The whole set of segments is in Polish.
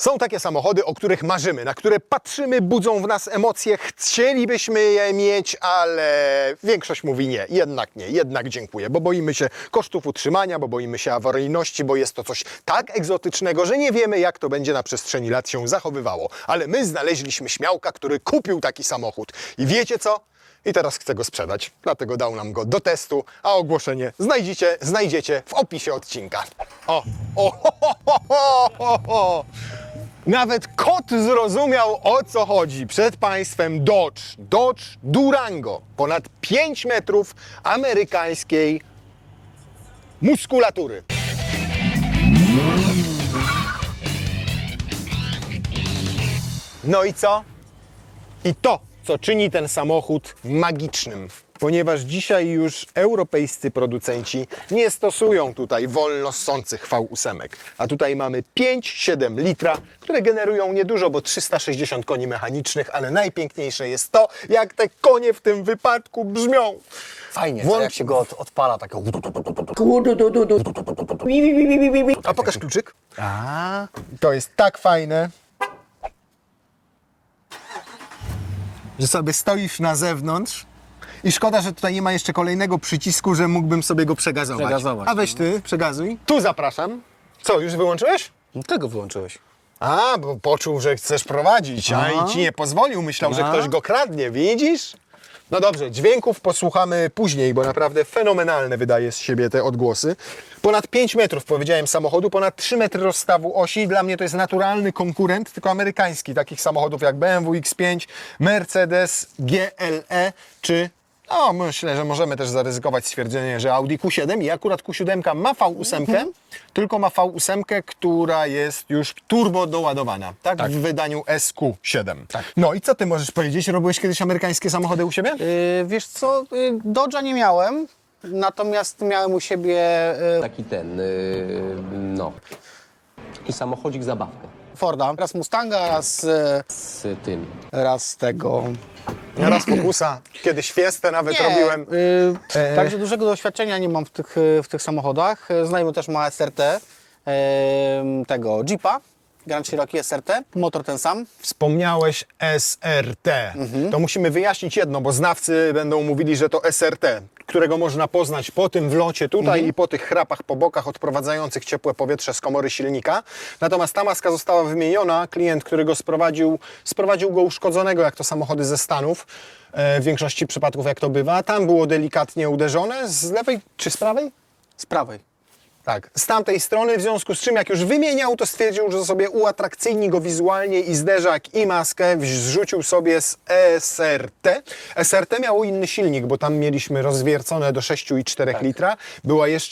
Są takie samochody, o których marzymy, na które patrzymy, budzą w nas emocje, chcielibyśmy je mieć, ale większość mówi nie, jednak dziękuję, bo boimy się kosztów utrzymania, bo boimy się awaryjności, bo jest to coś tak egzotycznego, że nie wiemy, jak to będzie na przestrzeni lat się zachowywało. Ale my znaleźliśmy śmiałka, który kupił taki samochód. I wiecie co? I teraz chce go sprzedać, dlatego dał nam go do testu, a ogłoszenie znajdziecie w opisie odcinka. Ho. Nawet kot zrozumiał, o co chodzi. Przed Państwem Dodge Durango. Ponad 5 metrów amerykańskiej muskulatury. No i co? I to, co czyni ten samochód magicznym. Ponieważ dzisiaj już europejscy producenci nie stosują tutaj wolno ssących V8. A tutaj mamy 5,7 litra, które generują niedużo, bo 360 koni mechanicznych, ale najpiękniejsze jest to, jak te konie w tym wypadku brzmią. Fajnie, jak się go odpala, taką... A pokaż kluczyk. To jest tak fajne, że sobie stoisz na zewnątrz i szkoda, że tutaj nie ma jeszcze kolejnego przycisku, że mógłbym sobie go przegazować. A weź ty, przegazuj. Tu zapraszam. Co, już wyłączyłeś? No tego wyłączyłeś. A, bo poczuł, że chcesz prowadzić, i ci nie pozwolił. Myślał, że ktoś go kradnie, widzisz? No dobrze, dźwięków posłuchamy później, bo naprawdę fenomenalne wydaje z siebie te odgłosy. Ponad 5 metrów, powiedziałem, samochodu, ponad 3 metry rozstawu osi. Dla mnie to jest naturalny konkurent, tylko amerykański, takich samochodów jak BMW X5, Mercedes GLE czy... No, myślę, że możemy też zaryzykować stwierdzenie, że Audi Q7 i akurat Q7 ma V8, tylko ma V8, która jest już turbo doładowana, tak? W wydaniu SQ7. Tak. No i co ty możesz powiedzieć? Robiłeś kiedyś amerykańskie samochody u siebie? Wiesz co, Dodge'a nie miałem, natomiast miałem u siebie Taki ten, no, taki samochodzik zabawkę Forda. Raz Mustanga, z tym. raz tego... Raz Focusa, kiedyś Fiestę nawet robiłem. Także dużego doświadczenia nie mam w tych samochodach. Znajomy też ma SRT, tego Jeepa, Grand Cherokee SRT, motor ten sam. Wspomniałeś SRT. To musimy wyjaśnić jedno, bo znawcy będą mówili, że to SRT, którego można poznać po tym wlocie tutaj i po tych chrapach po bokach odprowadzających ciepłe powietrze z komory silnika. Natomiast ta maska została wymieniona. Klient, który go sprowadził go uszkodzonego, jak to samochody ze Stanów. W większości przypadków, jak to bywa. Tam było delikatnie uderzone. Z lewej czy z prawej? Z prawej. Tak, z tamtej strony, w związku z czym jak już wymieniał, to stwierdził, że sobie uatrakcyjni go wizualnie i zderzak i maskę zrzucił sobie z SRT. SRT miało inny silnik, bo tam mieliśmy rozwiercone do 6,4 litra.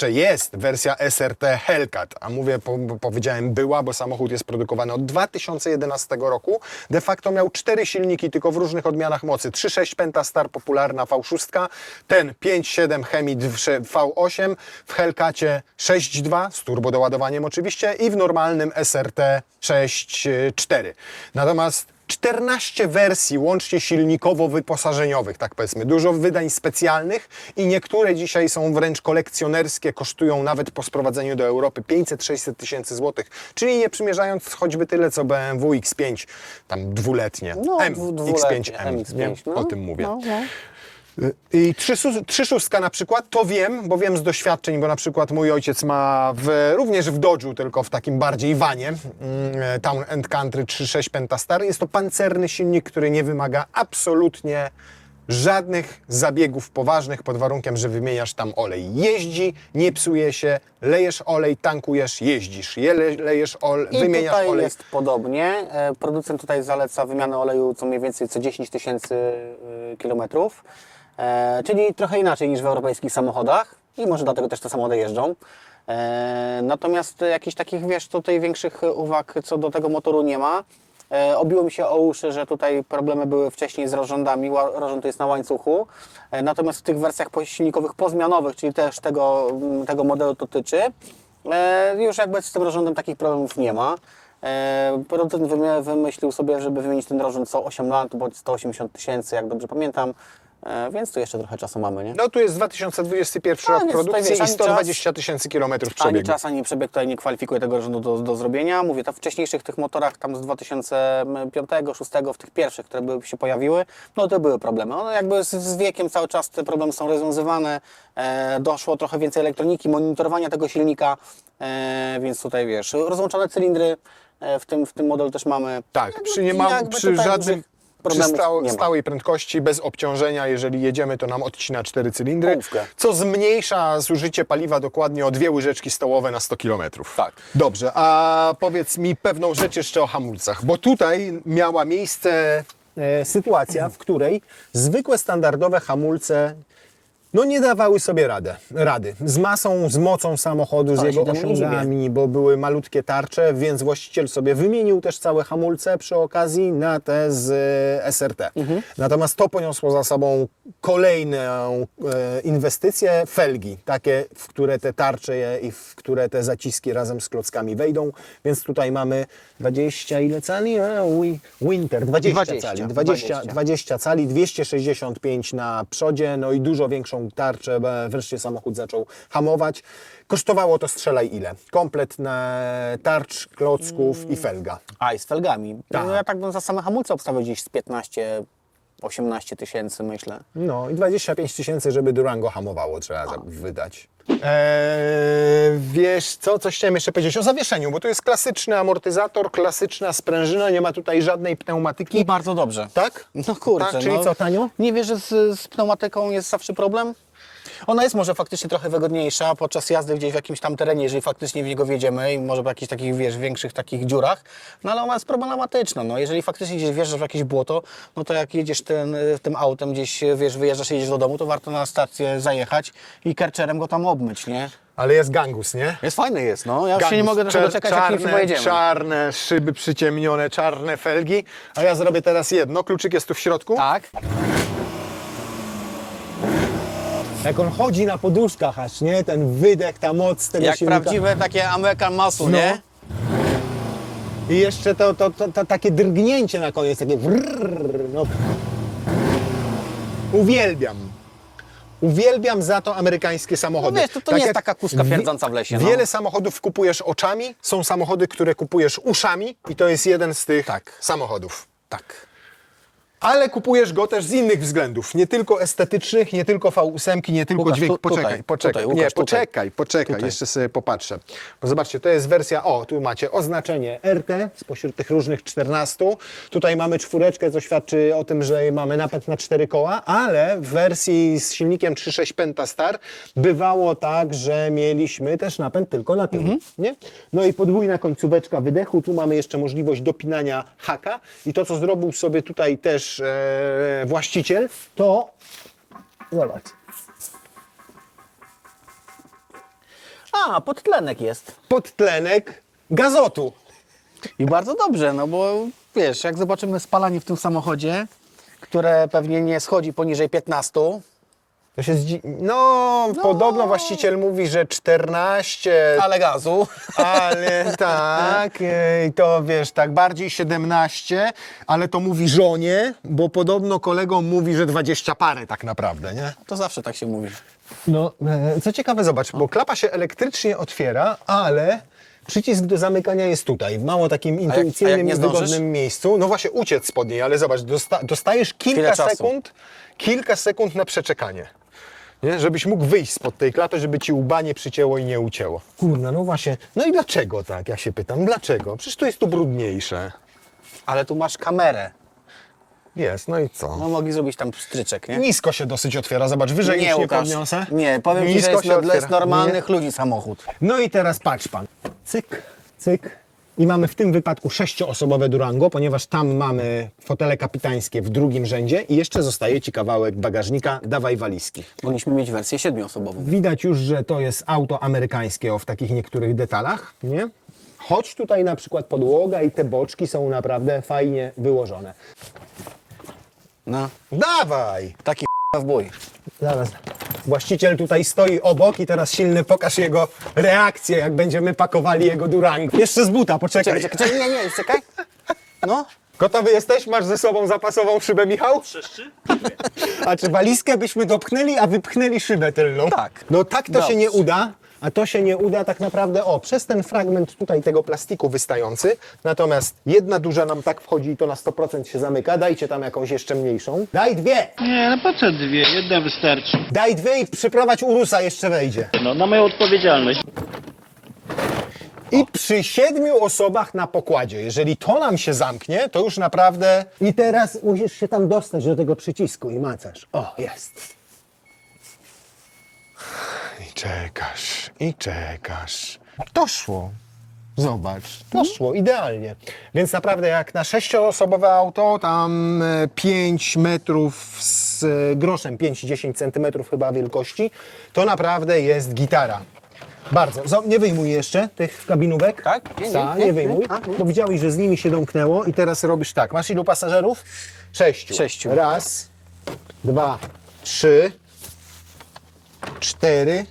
Jest wersja SRT Hellcat, a mówię, powiedziałem była, bo samochód jest produkowany od 2011 roku. De facto miał 4 silniki, tylko w różnych odmianach mocy. 3.6 Pentastar, popularna V6, ten 5.7 Hemi V8, w Hellcacie 6.2 z turbodoładowaniem oczywiście i w normalnym SRT 6.4. Natomiast 14 wersji łącznie silnikowo-wyposażeniowych, tak powiedzmy, dużo wydań specjalnych i niektóre dzisiaj są wręcz kolekcjonerskie, kosztują nawet po sprowadzeniu do Europy 500-600 tysięcy złotych, czyli nie przymierzając choćby tyle co BMW X5, tam dwuletnie, X5M, MX5, o tym mówię. I 3.6 na przykład, to wiem, bo wiem z doświadczeń, bo na przykład mój ojciec ma również w Dodge'u, tylko w takim bardziej vanie, Town & Country 3.6 Pentastar. Jest to pancerny silnik, który nie wymaga absolutnie żadnych zabiegów poważnych, pod warunkiem, że wymieniasz tam olej. Jeździ, nie psuje się, lejesz olej, tankujesz, jeździsz, lejesz olej, wymieniasz tutaj olej. jest podobnie. Producent tutaj zaleca wymianę oleju co mniej więcej co 10 tysięcy kilometrów. Czyli trochę inaczej niż w europejskich samochodach i może dlatego też te samochody jeżdżą. Natomiast jakichś takich, wiesz, tutaj większych uwag co do tego motoru nie ma. Obiło mi się o uszy, że tutaj problemy były wcześniej z rozrządami, rozrząd jest na łańcuchu. Natomiast w tych wersjach silnikowych pozmianowych, czyli też tego modelu dotyczy, już jakby z tym rozrządem takich problemów nie ma. Producent wymyślił sobie, żeby wymienić ten rozrząd co 8 lat, bo 180 tysięcy, jak dobrze pamiętam. Więc tu jeszcze trochę czasu mamy, nie? No tu jest 2021 A, rok więc tutaj produkcji wiesz, i ani 120 tysięcy kilometrów Ani przebiegu. czas, ani przebieg tutaj nie kwalifikuje tego rzędu do zrobienia. Mówię, to w wcześniejszych tych motorach, tam z 2005-2006, w tych pierwszych, które się pojawiły, no to były problemy. One jakby z wiekiem cały czas te problemy są rozwiązywane. Doszło trochę więcej elektroniki, monitorowania tego silnika, więc tutaj wiesz, rozłączone cylindry w tym modelu też mamy. Tak, Jakby przy, nie ma, jakby przy tutaj żadnym dużych przy problemów nie ma. stałej prędkości, bez obciążenia, jeżeli jedziemy, to nam odcina 4 cylindry, Połówkę. co zmniejsza zużycie paliwa dokładnie o 2 łyżeczki stołowe na 100 km. Tak. Dobrze, a powiedz mi pewną rzecz jeszcze o hamulcach, bo tutaj miała miejsce sytuacja, w której zwykłe, standardowe hamulce no nie dawały sobie rady. Z masą, z mocą samochodu, z Ale jego się temu nie dziwię. osiągami, bo były malutkie tarcze, więc właściciel sobie wymienił też całe hamulce przy okazji na te z SRT. Natomiast to poniosło za sobą kolejną inwestycję, felgi, takie, w które te tarcze i w które te zaciski razem z klockami wejdą, więc tutaj mamy 20 ile cali? Winter, 20 cali, 20 cali, 265 na przodzie, no i dużo większą tarczę, wreszcie samochód zaczął hamować. Kosztowało to, strzelaj ile? Komplet na tarcz, klocków i felga. A i z felgami. Tak. No ja tak bym za same hamulce obstawiał gdzieś z 15-18 tysięcy, myślę. No i 25 tysięcy, żeby Durango hamowało, trzeba wydać. Wiesz co, coś chciałem jeszcze powiedzieć o zawieszeniu, bo to jest klasyczny amortyzator, klasyczna sprężyna, nie ma tutaj żadnej pneumatyki. I bardzo dobrze. Tak? No kurczę, Tak, czyli no, co, tanio? Nie wiesz, że z pneumatyką jest zawsze problem? Ona jest może faktycznie trochę wygodniejsza podczas jazdy gdzieś w jakimś tam terenie, jeżeli faktycznie w niego wjedziemy i może w jakichś takich, wiesz, większych takich dziurach, no ale ona jest problematyczna, no jeżeli faktycznie gdzieś wjeżdżasz w jakieś błoto, no to jak jedziesz tym autem gdzieś, wiesz, wyjeżdżasz i jedziesz do domu, to warto na stację zajechać i kerczerem go tam obmyć, nie? Ale jest gangus, nie? Jest fajny jest, no. Ja już się Gangus. nie mogę trochę doczekać, jak nim pojedziemy. Czarne szyby przyciemnione, czarne felgi. A ja zrobię teraz jedno. Kluczyk jest tu w środku. Tak. Jak on chodzi na poduszkach aż, nie? Ten wydech, ta moc tego Jak silnika. prawdziwe takie American Muscle, nie? I jeszcze to takie drgnięcie na koniec, takie wrrr, no. Uwielbiam. Uwielbiam za to amerykańskie samochody. No wiesz, to nie jest jak taka kuska pierdząca w lesie, no. Wiele samochodów kupujesz oczami, są samochody, które kupujesz uszami i to jest jeden z tych samochodów. Tak. Ale kupujesz go też z innych względów, nie tylko estetycznych, nie tylko V8, nie tylko Łukasz, dźwięk. tutaj, Poczekaj. Łukasz, Nie, tutaj. poczekaj, jeszcze sobie popatrzę. Bo zobaczcie, to jest wersja, tu macie oznaczenie RT spośród tych różnych 14. Tutaj mamy czwóreczkę, co świadczy o tym, że mamy napęd na 4 koła, ale w wersji z silnikiem 3.6 Pentastar bywało tak, że mieliśmy też napęd tylko na tył, nie? No i podwójna końcóweczka wydechu, tu mamy jeszcze możliwość dopinania haka i to, co zrobił sobie tutaj też właściciel, to zobacz. Podtlenek jest. Podtlenek gazotu. I bardzo dobrze, no bo wiesz, jak zobaczymy spalanie w tym samochodzie, które pewnie nie schodzi poniżej 15, To się podobno właściciel mówi, że 14, ale gazu. ale tak, i to wiesz, tak bardziej 17, ale to mówi żonie, bo podobno kolegom mówi, że 20 parę tak naprawdę, nie? To zawsze tak się mówi. No, co ciekawe, zobacz, bo klapa się elektrycznie otwiera, ale przycisk do zamykania jest tutaj, w mało takim jak intuicyjnym nie i zdążysz? wygodnym miejscu. No właśnie, uciec spod niej, ale zobacz, dostajesz Chwilę czasu. kilka sekund na przeczekanie. Nie? Żebyś mógł wyjść spod tej klapy, żeby ci łba nie przycięło i nie ucięło. Kurna, no właśnie. No i dlaczego tak, ja się pytam, dlaczego? Przecież to jest tu brudniejsze. Ale tu masz kamerę. Jest, no i co? No mogli zrobić tam pstryczek, nie? Nisko się dosyć otwiera, zobacz, wyżej już nie Łukasz. podniosę. Nie, powiem Ci, że Nisko jest się dla otwiera. normalnych ludzi samochód. No i teraz patrz pan. Cyk, cyk. I mamy w tym wypadku 6-osobowe Durango, ponieważ tam mamy fotele kapitańskie w drugim rzędzie i jeszcze zostaje ci kawałek bagażnika, dawaj walizki. Mogliśmy mieć wersję 7-osobową. Widać już, że to jest auto amerykańskie w takich niektórych detalach, nie? Choć tutaj na przykład podłoga i te boczki są naprawdę fajnie wyłożone. No, Dawaj! taki w bój. Zaraz. Właściciel tutaj stoi obok i teraz silny pokaż jego reakcję, jak będziemy pakowali jego Durango. Jeszcze z buta, poczekaj. Czekaj, nie, czekaj. No. Gotowy jesteś? Masz ze sobą zapasową szybę, Michał? Trzeszczy? A czy walizkę byśmy dopchnęli, a wypchnęli szybę tylną? Tak. No tak to Dobrze. się nie uda, a to się nie uda tak naprawdę, przez ten fragment tutaj tego plastiku wystający. Natomiast jedna duża nam tak wchodzi i to na 100% się zamyka. Dajcie tam jakąś jeszcze mniejszą. Daj dwie! Nie, no po co dwie? Jedna wystarczy. Daj dwie i przyprowadź Urusa, jeszcze wejdzie. No, na moją odpowiedzialność. I przy 7 osobach na pokładzie, jeżeli to nam się zamknie, to już naprawdę... I teraz musisz się tam dostać do tego przycisku i macasz. O, jest. I czekasz. Doszło. Zobacz, doszło, idealnie. Więc naprawdę jak na 6-osobowe auto, tam 5 metrów z groszem, 5-10 centymetrów chyba wielkości, to naprawdę jest gitara. Bardzo. Nie wyjmuj jeszcze tych kabinówek. Tak? Nie wyjmuj. Nie. Bo widziałeś, że z nimi się domknęło i teraz robisz tak. Masz ilu pasażerów? 6. 6. Raz, 2, 3, 4,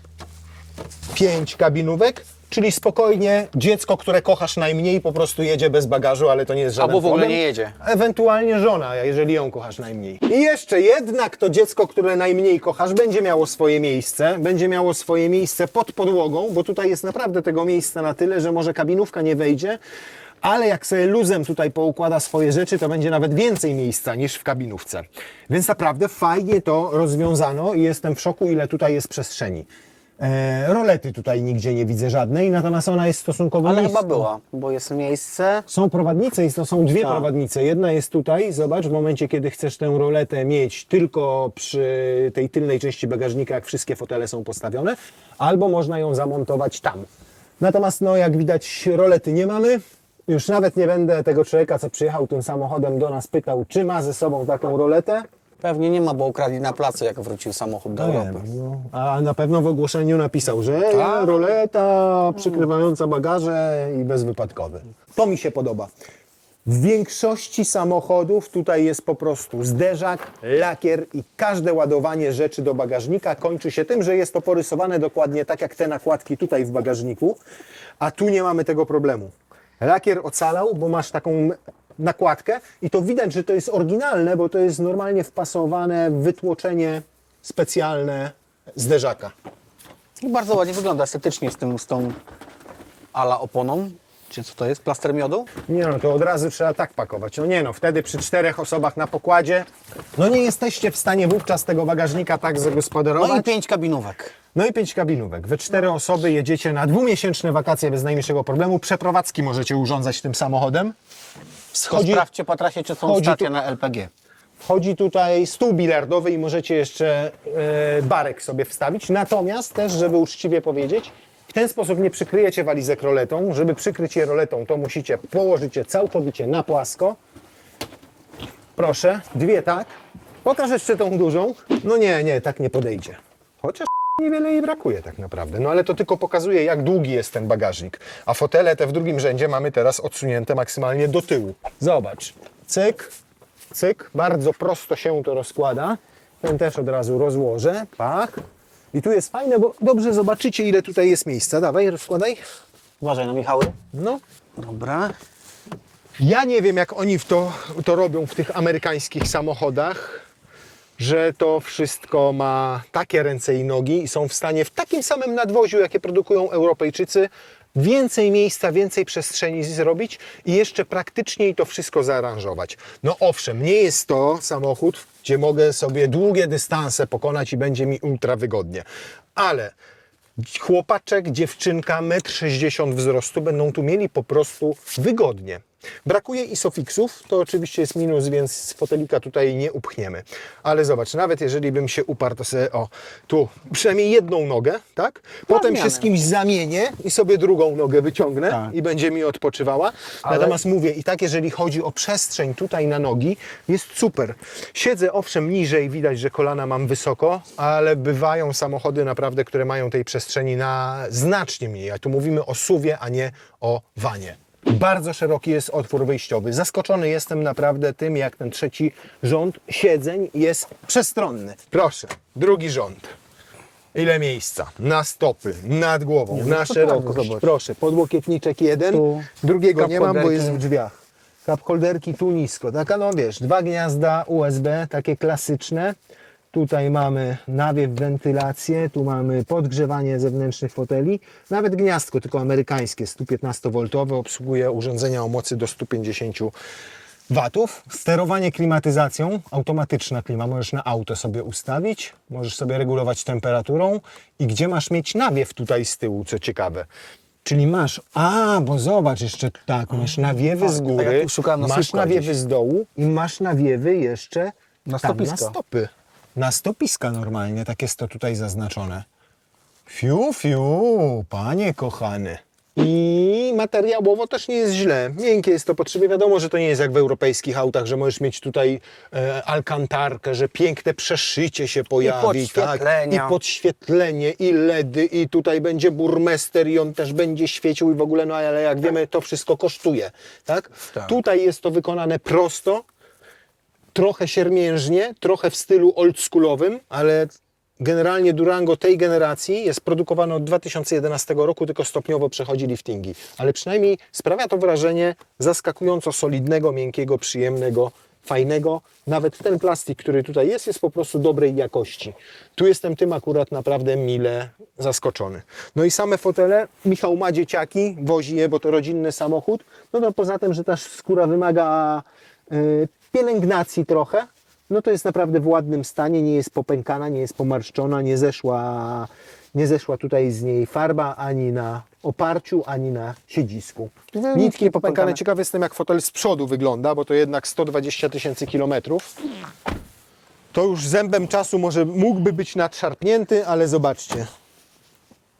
5 kabinówek. Czyli spokojnie dziecko, które kochasz najmniej, po prostu jedzie bez bagażu, ale to nie jest żaden Albo w ogóle problem. nie jedzie. Ewentualnie żona, jeżeli ją kochasz najmniej. I jeszcze jednak to dziecko, które najmniej kochasz, będzie miało swoje miejsce. Będzie miało swoje miejsce pod podłogą, bo tutaj jest naprawdę tego miejsca na tyle, że może kabinówka nie wejdzie, ale jak sobie luzem tutaj poukłada swoje rzeczy, to będzie nawet więcej miejsca niż w kabinówce. Więc naprawdę fajnie to rozwiązano i jestem w szoku, ile tutaj jest przestrzeni. Rolety tutaj nigdzie nie widzę żadnej, natomiast ona jest stosunkowo Ale nisko. chyba była, bo jest miejsce. Są prowadnice i to są dwie Tak. prowadnice. Jedna jest tutaj, zobacz, w momencie kiedy chcesz tę roletę mieć tylko przy tej tylnej części bagażnika, jak wszystkie fotele są postawione, albo można ją zamontować tam. Natomiast no, jak widać, rolety nie mamy. Już nawet nie będę tego człowieka, co przyjechał tym samochodem do nas, pytał, czy ma ze sobą taką roletę. Pewnie nie ma, bo ukradli na placu, jak wrócił samochód do Europy. No, a na pewno w ogłoszeniu napisał, że Tak. roleta przykrywająca bagaże i bezwypadkowy. To mi się podoba. W większości samochodów tutaj jest po prostu zderzak, lakier i każde ładowanie rzeczy do bagażnika kończy się tym, że jest to porysowane dokładnie tak jak te nakładki tutaj w bagażniku, a tu nie mamy tego problemu. Lakier ocalał, bo masz taką nakładkę i to widać, że to jest oryginalne, bo to jest normalnie wpasowane w wytłoczenie specjalne zderzaka. I bardzo ładnie wygląda estetycznie z tą ala oponą. Czy co to jest? Plaster miodu? Nie no, to od razu trzeba tak pakować. No nie no, wtedy przy 4 osobach na pokładzie, no nie jesteście w stanie wówczas tego bagażnika tak zagospodarować. No i 5 kabinówek. No i 5 kabinówek. We 4 osoby jedziecie na 2-miesięczne wakacje bez najmniejszego problemu. Przeprowadzki możecie urządzać tym samochodem. Sprawdźcie po trasie, czy są chodzi stacje tu- na LPG. Wchodzi tutaj stół bilardowy i możecie jeszcze barek sobie wstawić. Natomiast też, żeby uczciwie powiedzieć, w ten sposób nie przykryjecie walizek roletą. Żeby przykryć je roletą, to musicie położyć je całkowicie na płasko. Proszę, dwie tak. Pokaż jeszcze tą dużą. No nie, tak nie podejdzie. Chociaż niewiele jej brakuje tak naprawdę. No ale to tylko pokazuje, jak długi jest ten bagażnik. A fotele te w drugim rzędzie mamy teraz odsunięte maksymalnie do tyłu. Zobacz. Cyk, cyk. Bardzo prosto się to rozkłada. Ten też od razu rozłożę. Pach. I tu jest fajne, bo dobrze zobaczycie, ile tutaj jest miejsca. Dawaj, rozkładaj. Uważaj na Michały. No. Dobra. Ja nie wiem, jak oni to robią w tych amerykańskich samochodach, że to wszystko ma takie ręce i nogi i są w stanie w takim samym nadwoziu, jakie produkują Europejczycy, więcej miejsca, więcej przestrzeni zrobić i jeszcze praktyczniej to wszystko zaaranżować. No owszem, nie jest to samochód, gdzie mogę sobie długie dystanse pokonać i będzie mi ultra wygodnie, ale chłopaczek, dziewczynka, 1,60 m wzrostu będą tu mieli po prostu wygodnie. Brakuje isofixów, to oczywiście jest minus, więc fotelika tutaj nie upchniemy. Ale zobacz, nawet jeżeli bym się uparł, to sobie, tu przynajmniej jedną nogę, tak? Potem się zmianę. z kimś zamienię i sobie drugą nogę wyciągnę Tak. i będzie mi odpoczywała. Natomiast mówię, i tak jeżeli chodzi o przestrzeń tutaj na nogi, jest super. Siedzę owszem niżej, widać, że kolana mam wysoko, ale bywają samochody naprawdę, które mają tej przestrzeni na znacznie mniej. A tu mówimy o SUV-ie, a nie o vanie. Bardzo szeroki jest otwór wyjściowy. Zaskoczony jestem naprawdę tym, jak ten trzeci rząd siedzeń jest przestronny. Proszę, drugi rząd. Ile miejsca? Na stopy, nad głową, na szerokość. zobacz. Proszę, podłokietniczek jeden, Tu drugiego nie mam, bo kapoderki. jest w drzwiach. cup holderki tu nisko. Taka, no wiesz, 2 gniazda USB, takie klasyczne. Tutaj mamy nawiew, wentylację, tu mamy podgrzewanie zewnętrznych foteli. Nawet gniazdko, tylko amerykańskie, 115V, obsługuje urządzenia o mocy do 150 watów. Sterowanie klimatyzacją, automatyczna klima, możesz na auto sobie ustawić, możesz sobie regulować temperaturą i gdzie masz mieć nawiew tutaj z tyłu, co ciekawe. Czyli masz, bo zobacz jeszcze tak, masz nawiewy z tak góry, jak tu szukałem na masz słupku nawiewy gdzieś. z dołu i masz nawiewy jeszcze Na tam, stopiska. na stopy. Na stopiska normalnie, tak jest to tutaj zaznaczone. Fiu, fiu, panie kochany. I materiałowo też nie jest źle. Miękkie jest to potrzeby. Wiadomo, że to nie jest jak w europejskich autach, że możesz mieć tutaj alkantarkę, że piękne przeszycie się pojawi. podświetlenia. I podświetlenie, i LEDy, i tutaj będzie burmester i on też będzie świecił i w ogóle, no ale jak wiemy, to wszystko kosztuje. Tak? Tak. Tutaj jest to wykonane prosto, trochę siermiężnie, trochę w stylu oldschoolowym, ale generalnie Durango tej generacji jest produkowane od 2011 roku, tylko stopniowo przechodzi liftingi. Ale przynajmniej sprawia to wrażenie zaskakująco solidnego, miękkiego, przyjemnego, fajnego. Nawet ten plastik, który tutaj jest po prostu dobrej jakości. Tu jestem tym akurat naprawdę mile zaskoczony. No i same fotele, Michał ma dzieciaki, wozi je, bo to rodzinny samochód. No to poza tym, że ta skóra wymaga pielęgnacji trochę, no to jest naprawdę w ładnym stanie, nie jest popękana, nie jest pomarszczona, nie zeszła tutaj z niej farba ani na oparciu, ani na siedzisku. Nitki popękane. Ciekawy jestem, jak fotel z przodu wygląda, bo to jednak 120 000 kilometrów. To już zębem czasu mógłby być nadszarpnięty, ale zobaczcie.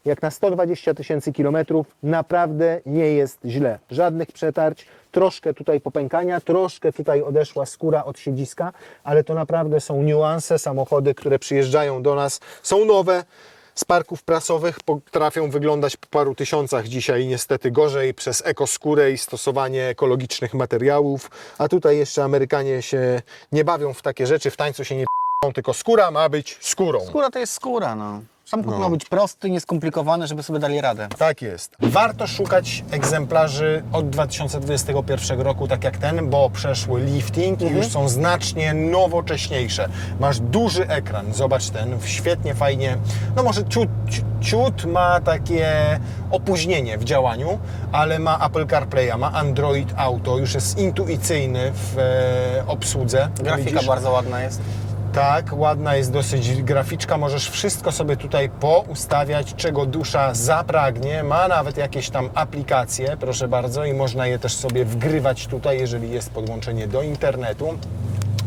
Jak na 120 000 kilometrów naprawdę nie jest źle. Żadnych przetarć, troszkę tutaj popękania, troszkę tutaj odeszła skóra od siedziska, ale to naprawdę są niuanse. Samochody, które przyjeżdżają do nas, są nowe. Z parków prasowych potrafią wyglądać po paru tysiącach dzisiaj niestety gorzej przez ekoskórę i stosowanie ekologicznych materiałów. A tutaj jeszcze Amerykanie się nie bawią w takie rzeczy, w tańcu się nie tylko skóra ma być skórą. Skóra to jest skóra, no. Samochód ma być prosty, nieskomplikowany, żeby sobie dali radę. Tak jest. Warto szukać egzemplarzy od 2021 roku, tak jak ten, bo przeszły lifting i już są znacznie nowocześniejsze. Masz duży ekran, zobacz ten, świetnie, fajnie. No może ciut ma takie opóźnienie w działaniu, ale ma Apple CarPlaya, ma Android Auto, już jest intuicyjny w obsłudze. Grafika Widzisz? bardzo ładna jest. Tak, ładna jest dosyć graficzka, możesz wszystko sobie tutaj poustawiać, czego dusza zapragnie, ma nawet jakieś tam aplikacje, proszę bardzo, i można je też sobie wgrywać tutaj, jeżeli jest podłączenie do internetu.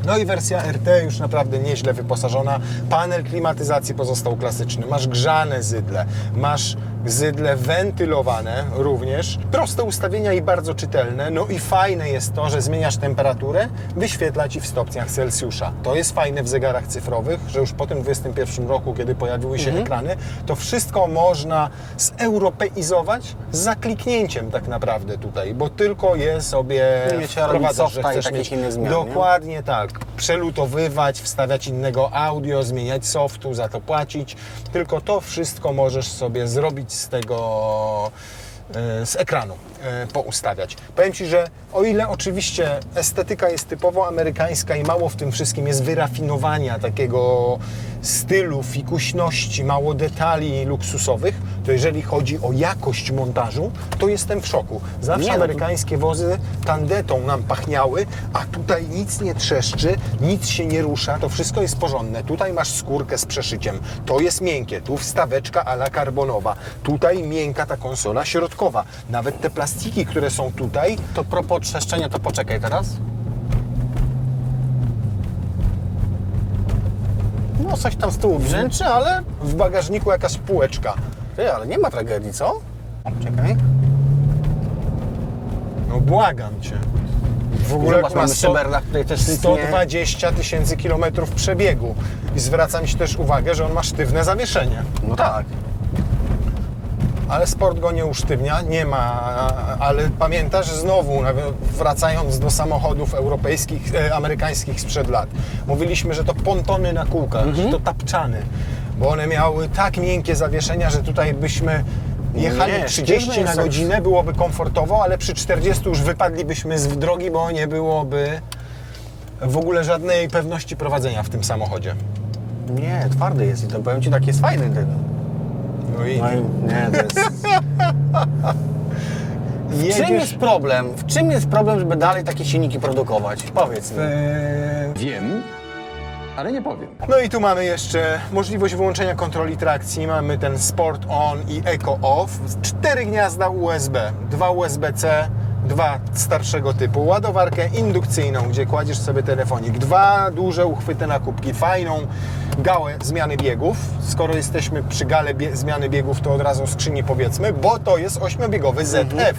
No i wersja RT już naprawdę nieźle wyposażona. Panel klimatyzacji pozostał klasyczny. Masz grzane zydle, masz zydle wentylowane również. Proste ustawienia i bardzo czytelne. No i fajne jest to, że zmieniasz temperaturę, wyświetla Ci w stopniach Celsjusza. To jest fajne w zegarach cyfrowych, że już po tym 2021 roku, kiedy pojawiły się ekrany, to wszystko można zeuropeizować za kliknięciem tak naprawdę tutaj, bo tylko je sobie Nie trzeba robić wprowadzasz, że softa i chcesz takich mieć innych zmian, nie? dokładnie tak, przelutowywać, wstawiać innego audio, zmieniać softu, za to płacić, tylko to wszystko możesz sobie zrobić z tego, z ekranu poustawiać. Powiem Ci, że o ile oczywiście estetyka jest typowo amerykańska i mało w tym wszystkim jest wyrafinowania takiego stylu, fikuśności, mało detali luksusowych, to jeżeli chodzi o jakość montażu, to jestem w szoku. Zawsze amerykańskie wozy tandetą nam pachniały, a tutaj nic nie trzeszczy, nic się nie rusza, to wszystko jest porządne. Tutaj masz skórkę z przeszyciem, to jest miękkie, tu wstaweczka ala karbonowa, tutaj miękka ta konsola środkowa. Nawet te plastiki, które są tutaj, To propos trzeszczenia, to poczekaj teraz. No coś tam z tyłu brzęczy, ale... w bagażniku jakaś półeczka. Ty, ale nie ma tragedii, co? Czekaj. No błagam Cię. W ogóle Zobacz, mamy Szyberlach, tutaj też nic nie... 120 000 kilometrów przebiegu. I zwracam Ci też uwagę, że on ma sztywne zawieszenie. No tak. Ale sport go nie usztywnia, nie ma, ale pamiętasz znowu, wracając do samochodów europejskich, amerykańskich sprzed lat, mówiliśmy, że to pontony na kółkach, że to tapczany, bo one miały tak miękkie zawieszenia, że tutaj byśmy Jechali Nie, 30 sztywny na jest- godzinę, byłoby komfortowo, ale przy 40 już wypadlibyśmy z drogi, bo nie byłoby w ogóle żadnej pewności prowadzenia w tym samochodzie. Nie, twardy jest i to powiem Ci, tak jest fajny ten. No i No i nie, to jest... W czym jedziesz... jest problem? W czym jest problem, żeby dalej takie silniki produkować? Powiedz mi. Wiem, ale nie powiem. No i tu mamy jeszcze możliwość wyłączenia kontroli trakcji. Mamy ten Sport On i Eco Off. 4 gniazda USB, 2 USB-C, 2 starszego typu, ładowarkę indukcyjną, gdzie kładziesz sobie telefonik, 2 duże uchwyty na kubki, fajną gałę zmiany biegów. Skoro jesteśmy przy gale zmiany biegów, to od razu skrzyni powiedzmy, bo to jest 8-biegowy ZF.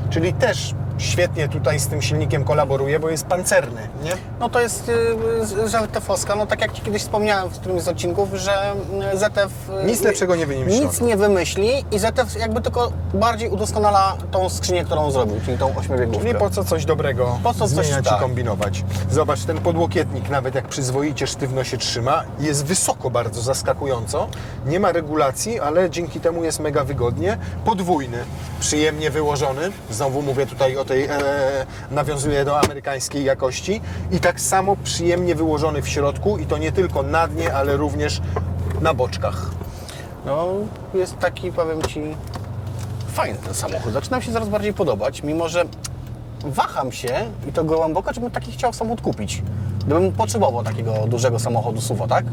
Czyli też świetnie tutaj z tym silnikiem kolaboruje, bo jest pancerny, nie? No to jest ZTF-owska, no tak jak Ci kiedyś wspomniałem w którymś z odcinków, że ZF... Nic lepszego nie wymyślono. Nic nie wymyśli i ZF jakby tylko bardziej udoskonala tą skrzynię, którą zrobił, czyli tą 8-biegówkę. Czyli po co coś dobrego Po co coś, zmieniać i tak. kombinować. Zobacz, ten podłokietnik nawet jak przyzwoicie sztywno się trzyma, jest wysoko bardzo, zaskakująco. Nie ma regulacji, ale dzięki temu jest mega wygodnie. Podwójny, przyjemnie wyłożony. Znowu mówię tutaj o tej, nawiązuję do amerykańskiej jakości. I tak samo przyjemnie wyłożony w środku i to nie tylko na dnie, ale również na boczkach. No, jest taki, powiem Ci, fajny ten samochód. Zaczyna mi się coraz bardziej podobać, mimo że waham się i to głęboko, czy bym taki chciał samochód kupić. Gdybym potrzebował takiego dużego samochodu SUV, tak?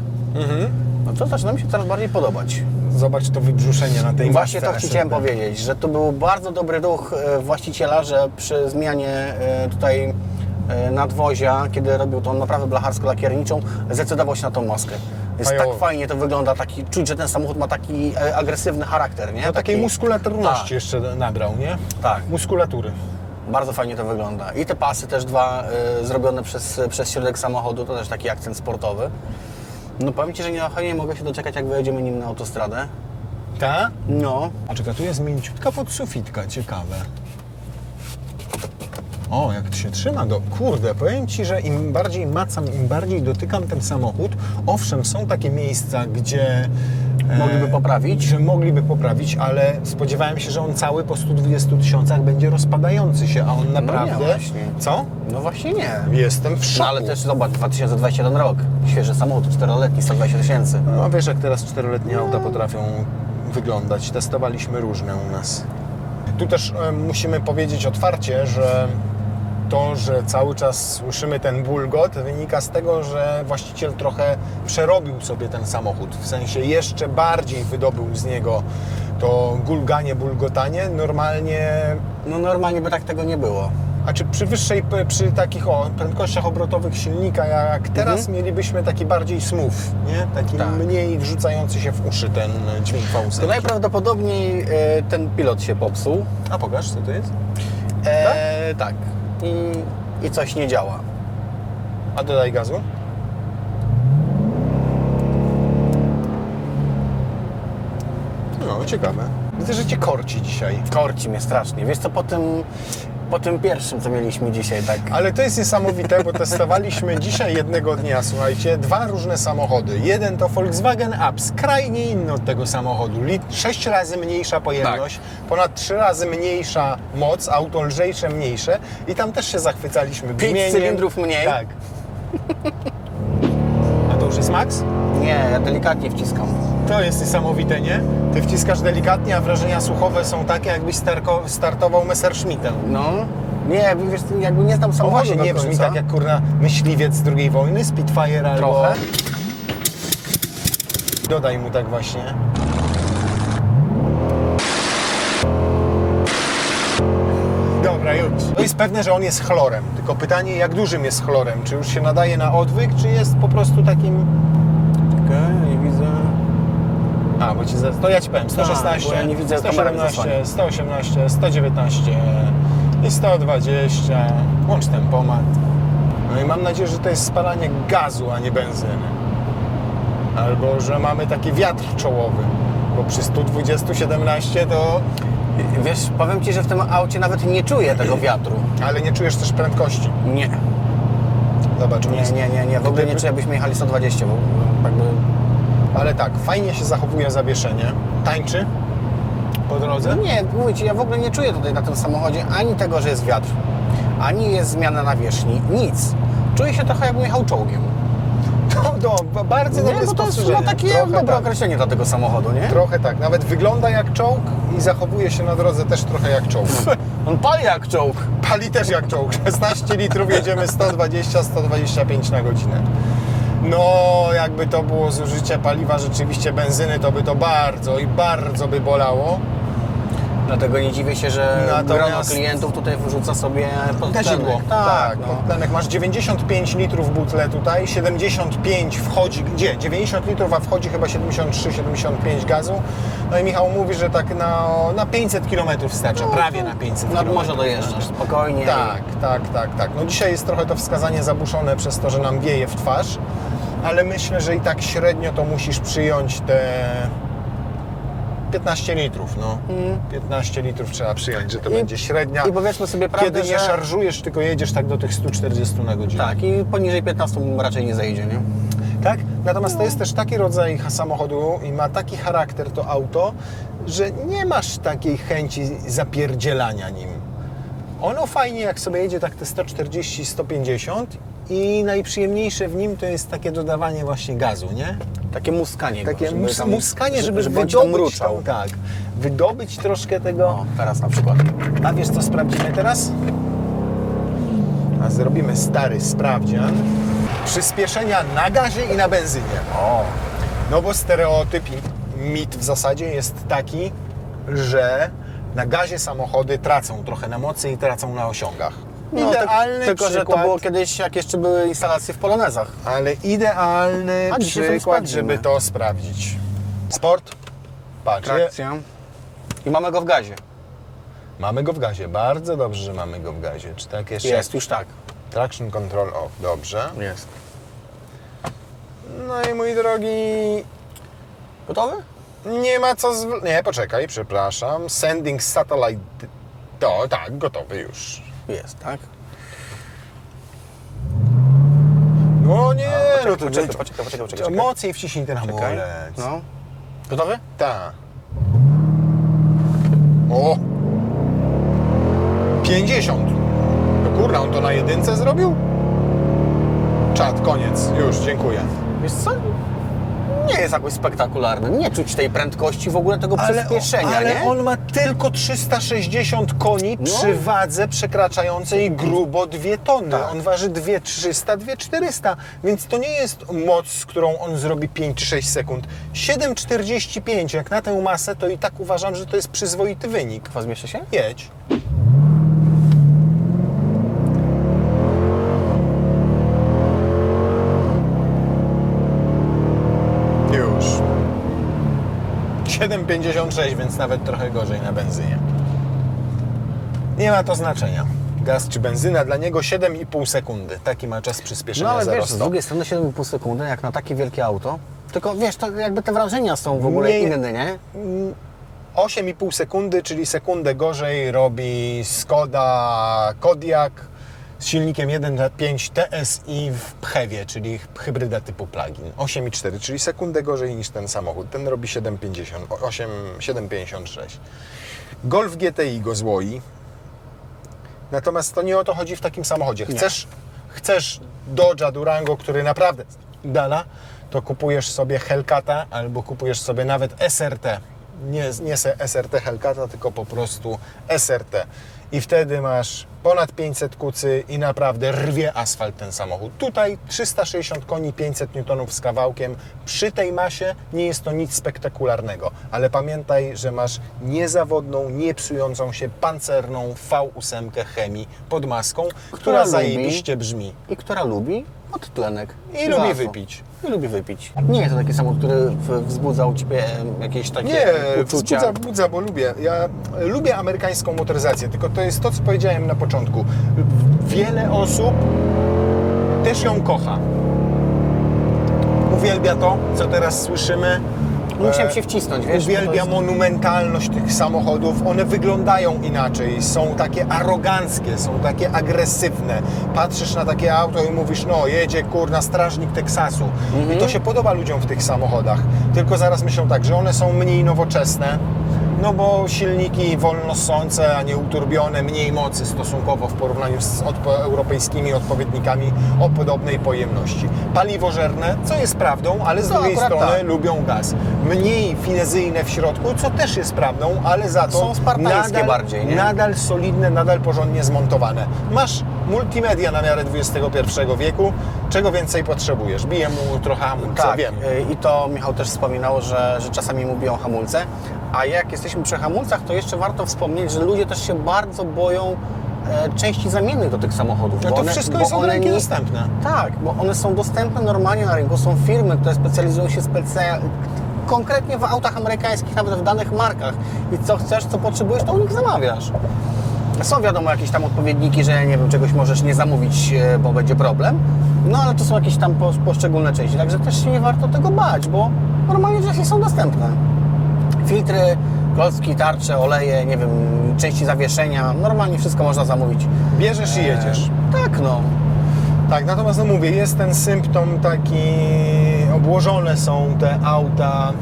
No to zaczyna mi się coraz bardziej podobać. Zobacz to wybrzuszenie na tej Właśnie masce to chciałem SLT. powiedzieć, że to był bardzo dobry ruch właściciela, że przy zmianie tutaj nadwozia, kiedy robił tą naprawę blacharsko-lakierniczą, zdecydował się na tą maskę. Jest Fajowo. tak fajnie to wygląda, taki, czuć, że ten samochód ma taki agresywny charakter, nie? No takiej Taki- muskulaturności Tak. jeszcze nabrał, nie? Tak. Muskulatury. Bardzo fajnie to wygląda. I te pasy też dwa zrobione przez środek samochodu, to też taki akcent sportowy. No powiem Ci, że nie mogę się doczekać, jak wyjedziemy nim na autostradę. Ta? No, A czeka, tu jest mięciutka podsufitka, ciekawe. O, jak to się trzyma, kurde, powiem Ci, że im bardziej macam, im bardziej dotykam ten samochód, owszem, są takie miejsca, gdzie... Mogliby poprawić? Że mogliby poprawić, ale spodziewałem się, że on cały po 120 tysiącach będzie rozpadający się, a on naprawdę... właśnie. Co? no właśnie nie. Jestem w szoku. No ale też zobacz, 2021 rok, świeży samochód, 4-letni, 120 tysięcy. No wiesz, jak teraz 4-letnie auta potrafią wyglądać. Testowaliśmy różne u nas. Tu też musimy powiedzieć otwarcie, że to, że cały czas słyszymy ten bulgot, wynika z tego, że właściciel trochę przerobił sobie ten samochód. W sensie jeszcze bardziej wydobył z niego to gulganie, bulgotanie. No normalnie by tak tego nie było. A czy przy takich prędkościach obrotowych silnika jak teraz mielibyśmy taki bardziej smooth, nie? Taki Tak. mniej wrzucający się w uszy ten dźwięk V8. To najprawdopodobniej ten pilot się popsuł. A pokaż, co to jest? Tak. I coś nie działa. A dodaj gazu. No, ciekawe. Widzę, że Cię korci dzisiaj. Korci mnie strasznie. Wiesz co, po tym pierwszym, co mieliśmy dzisiaj, tak... Ale to jest niesamowite, bo testowaliśmy dzisiaj jednego dnia, słuchajcie, 2 różne samochody. Jeden to Volkswagen Up, skrajnie inny od tego samochodu. 6 razy mniejsza pojemność, ponad 3 razy mniejsza moc, auto lżejsze, mniejsze. I tam też się zachwycaliśmy 5 brzmieniem. cylindrów mniej? Tak. A to już jest max? Nie, ja delikatnie wciskam. To jest niesamowite, nie? Ty wciskasz delikatnie, a wrażenia słuchowe są takie, jakbyś startował Messerschmittem. No. Nie, wiesz, jakby nie znam No samochodu właśnie, do nie brzmi końca. tak jak kurna myśliwiec z II wojny, Spitfire albo... Trochę. Dodaj mu tak właśnie. Dobra, już. To jest pewne, że on jest chlorem. Tylko pytanie, jak dużym jest chlorem? Czy już się nadaje na odwyk, czy jest po prostu takim... Okej, nie widzę. A, bo to ja Ci powiem, 116, bo ja nie widzę, kamera mi 117, 118, 119 i 120. Łącz tempomat. No i mam nadzieję, że to jest spalanie gazu, a nie benzyny. Albo, że mamy taki wiatr czołowy, bo przy 120, 17 to... Wiesz, powiem Ci, że w tym aucie nawet nie czuję tego wiatru. Ale nie czujesz też prędkości. Nie. Zobacz, on Nie, jest... nie, nie, nie. W ogóle nie czuję, byśmy jechali 120, bo jakby... Ale tak, fajnie się zachowuje zawieszenie. Tańczy. po drodze? Nie, mówię Ci, ja w ogóle nie czuję tutaj na tym samochodzie ani tego, że jest wiatr, ani jest zmiana nawierzchni, nic. Czuję się trochę jakbym jechał czołgiem. Bardzo dobre Nie, bo to jest spostrzeżenie. chyba takie Trochę dobre tak. określenie dla tego samochodu, nie? Trochę tak. Nawet wygląda jak czołg i zachowuje się na drodze też trochę jak czołg. On pali jak czołg. Pali też jak czołg. 16 litrów, jedziemy 120-125 na godzinę. No, jakby to było zużycie paliwa rzeczywiście benzyny, to by to bardzo i bardzo by bolało. Dlatego nie dziwię się, że Natomiast- grono klientów tutaj wyrzuca sobie Gasidło. podtlenek. Tak, no. podtlenek. Masz 95 litrów w butle tutaj, 75 wchodzi, gdzie? 90 litrów, a wchodzi chyba 73-75 gazu. No i Michał mówi, że tak na 500 km starcza, prawie na 500 Nad km. morze dojeżdżasz spokojnie. Tak. No dzisiaj jest trochę to wskazanie zaburzone przez to, że nam wieje w twarz, ale myślę, że i tak średnio to musisz przyjąć te 15 litrów, no. 15 litrów trzeba przyjąć, że to będzie średnia. I powiedzmy sobie prawdę, Kiedy nie że... szarżujesz, tylko jedziesz tak do tych 140 na godzinę. Tak, i poniżej 15 raczej nie zejdzie, nie? Tak? Natomiast to jest też taki rodzaj samochodu i ma taki charakter to auto, że nie masz takiej chęci zapierdzielania nim. Ono fajnie jak sobie jedzie tak te 140-150 i najprzyjemniejsze w nim to jest takie dodawanie właśnie gazu, nie? Takie muskanie. Takie go, żeby tam- muskanie, żeby on ci tam wydobyć mruczał. tą, tak, wydobyć troszkę tego. O, teraz na przykład. A wiesz co sprawdzimy teraz? A zrobimy stary sprawdzian przyspieszenia na gazie i na benzynie. O, No bo stereotyp i mit w zasadzie jest taki, że na gazie samochody tracą trochę na mocy i tracą na osiągach. no, Idealny tylko, przykład, że to było kiedyś, jak jeszcze były instalacje w polonezach. ale idealny A dzisiaj sobie przykład, sprawdzimy. żeby to sprawdzić. Sport? Patrz, Trakcja. I mamy go w gazie. mamy go w gazie. Bardzo dobrze, że mamy go w gazie. Czy tak jeszcze? Jest, już tak. Traction control off, dobrze. Jest. No i mój drogi, Gotowy? nie ma co... Nie, poczekaj, przepraszam. Sending satellite... To, tak, gotowy już. Jest, tak? No nie, no to Poczekaj. mocniej wciśnij ten Czekaj. hamulec. No. Gotowy? Ta. O! 50. No kurna, on to na jedynce zrobił? Czad, koniec. Już, dziękuję. Wiesz co? Nie jest jakoś spektakularny. Nie czuć tej prędkości, w ogóle tego przyspieszenia, ale nie? on ma tylko 360 koni No. przy wadze przekraczającej grubo 2 tony. Tak. On waży 2300, 2400, więc to nie jest moc, z którą on zrobi 5 czy 6 sekund. 7,45 jak na tę masę, to i tak uważam, że to jest przyzwoity wynik. Zmieści się? Jedź. Już. 7,56, więc nawet trochę gorzej na benzynie. Nie ma to znaczenia. Gaz czy benzyna, dla niego 7,5 sekundy. Taki ma czas przyspieszenia No ale 0 wiesz, z drugiej strony 7,5 sekundy, jak na takie wielkie auto. Tylko wiesz, to jakby te wrażenia są w ogóle Nie- inne, nie? 8,5 sekundy, czyli sekundę gorzej robi Skoda Kodiaq z silnikiem 1.5 TSI w PHEV-ie, czyli hybryda typu plug-in. 8,4, czyli sekundę gorzej niż ten samochód. Ten robi 7,56. Golf GTI go złoi. Natomiast to nie o to chodzi w takim samochodzie. Chcesz Dodge'a Durango, który naprawdę dala, to kupujesz sobie Hellcata albo kupujesz sobie nawet SRT. Nie SRT Hellcata, tylko po prostu SRT. I wtedy masz ponad 500 kucy i naprawdę rwie asfalt ten samochód. Tutaj 360 koni, 500 Nm z kawałkiem. Przy tej masie nie jest to nic spektakularnego, ale pamiętaj, że masz niezawodną, nie psującą się pancerną V8 Chemii pod maską, która lubi. zajebiście brzmi. I która lubi odtlenek. I lubi gazu. wypić. I lubi wypić. Nie jest to taki samochód, który wzbudzał u Ciebie jakieś takie Nie, uczucia. wzbudza, bo lubię. Ja lubię amerykańską motoryzację, tylko to jest to, co powiedziałem na początku. Wiele osób też ją kocha. Uwielbia to, co teraz słyszymy. Musiałem się wcisnąć, wiesz? bo to Uwielbia jest- monumentalność tych samochodów. One wyglądają inaczej, są takie aroganckie, są takie agresywne. Patrzysz na takie auto i mówisz, no jedzie kurna strażnik Teksasu. I to się podoba ludziom w tych samochodach. Tylko zaraz myślą tak, że one są mniej nowoczesne, no bo silniki wolnossące, a nie uturbione, mniej mocy stosunkowo w porównaniu z europejskimi odpowiednikami o podobnej pojemności. Paliwożerne, co jest prawdą, ale z To drugiej akurat strony tak. lubią gaz. Mniej finezyjne w środku, co też jest prawdą, ale za to Są spartańskie bardziej, nie? nadal solidne, nadal porządnie zmontowane. Masz multimedia na miarę XXI wieku, czego więcej potrzebujesz? Bije mu trochę hamulca, Tak, wiem. i to Michał też wspominał, że czasami mu biją hamulce, a jak jesteśmy przy hamulcach, to jeszcze warto wspomnieć, że ludzie też się bardzo boją części zamiennych do tych samochodów. No bo to wszystko jest od ręki dostępne. Tak, bo one są dostępne normalnie na rynku, są firmy, które specjalizują się konkretnie w autach amerykańskich, nawet w danych markach i co chcesz, co potrzebujesz, to u nich zamawiasz. Są wiadomo jakieś tam odpowiedniki, że nie wiem, czegoś możesz nie zamówić, bo będzie problem, no ale to są jakieś tam poszczególne części, także też się nie warto tego bać, bo normalnie wcześniej są dostępne. Filtry, klocki, tarcze, oleje, nie wiem, części zawieszenia, normalnie wszystko można zamówić. Bierzesz i jedziesz. Tak, no. Tak, natomiast no mówię, jest ten symptom taki, obłożone są te auta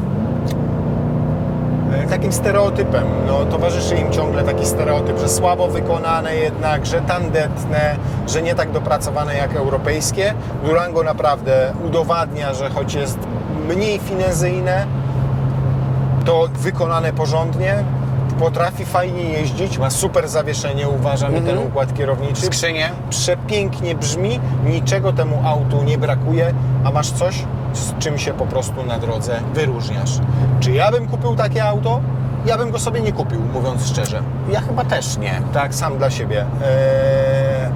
takim stereotypem. No, towarzyszy im ciągle taki stereotyp, że słabo wykonane jednak, że tandetne, że nie tak dopracowane jak europejskie. Durango naprawdę udowadnia, że choć jest mniej finezyjne, to wykonane porządnie, potrafi fajnie jeździć, ma super zawieszenie, uważam, i ten układ kierowniczy. Skrzynie. Przepięknie brzmi, niczego temu autu nie brakuje, a masz coś, z czym się po prostu na drodze wyróżniasz. Czy ja bym kupił takie auto? Ja bym go sobie nie kupił, mówiąc szczerze. Ja chyba też nie. Tak, sam dla siebie.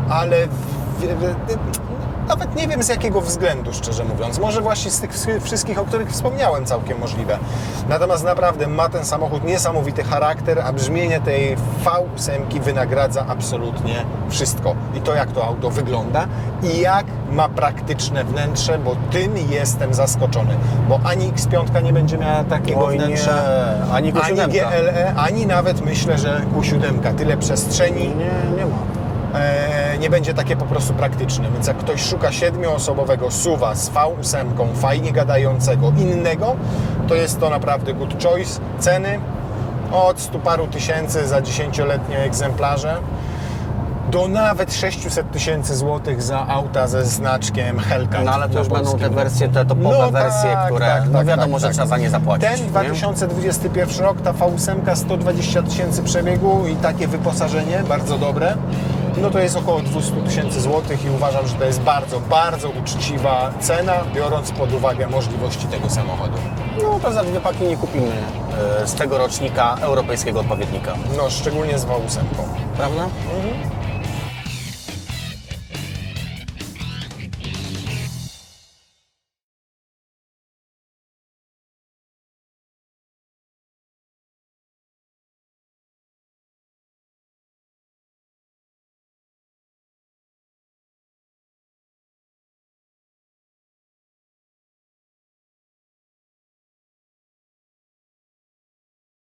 Ale nawet nie wiem z jakiego względu, szczerze mówiąc. Może właśnie z tych wszystkich, o których wspomniałem, całkiem możliwe. Natomiast naprawdę ma ten samochód niesamowity charakter, a brzmienie tej V8 wynagradza absolutnie wszystko. I to, jak to auto wygląda i jak ma praktyczne wnętrze, bo tym jestem zaskoczony. Bo ani X5 nie będzie miała takiego Oj, wnętrza, nie. Ani Q7. GLE, ani nawet myślę, że Q7. Tyle przestrzeni Nie ma. nie będzie takie po prostu praktyczne. Więc jak ktoś szuka 7-osobowego SUV-a z V8, fajnie gadającego, innego, to jest to naprawdę good choice. Ceny od 100 paru tysięcy za 10-letnie egzemplarze do nawet 600 tysięcy złotych za auta ze znaczkiem Hellcat. No ale to na już będą polskim te wersje, rynku. te topowe wersje, tak, które tak, no tak, wiadomo, tak, że tak. trzeba za nie zapłacić. Ten nie? 2021 rok, ta V8 120 tysięcy przebiegu i takie wyposażenie bardzo dobre, no to jest około 200 tysięcy złotych i uważam, że to jest bardzo, bardzo uczciwa cena, biorąc pod uwagę możliwości tego samochodu. No to za dwie paki nie kupimy z tego rocznika europejskiego odpowiednika. No, szczególnie z V8. Prawda? Mhm.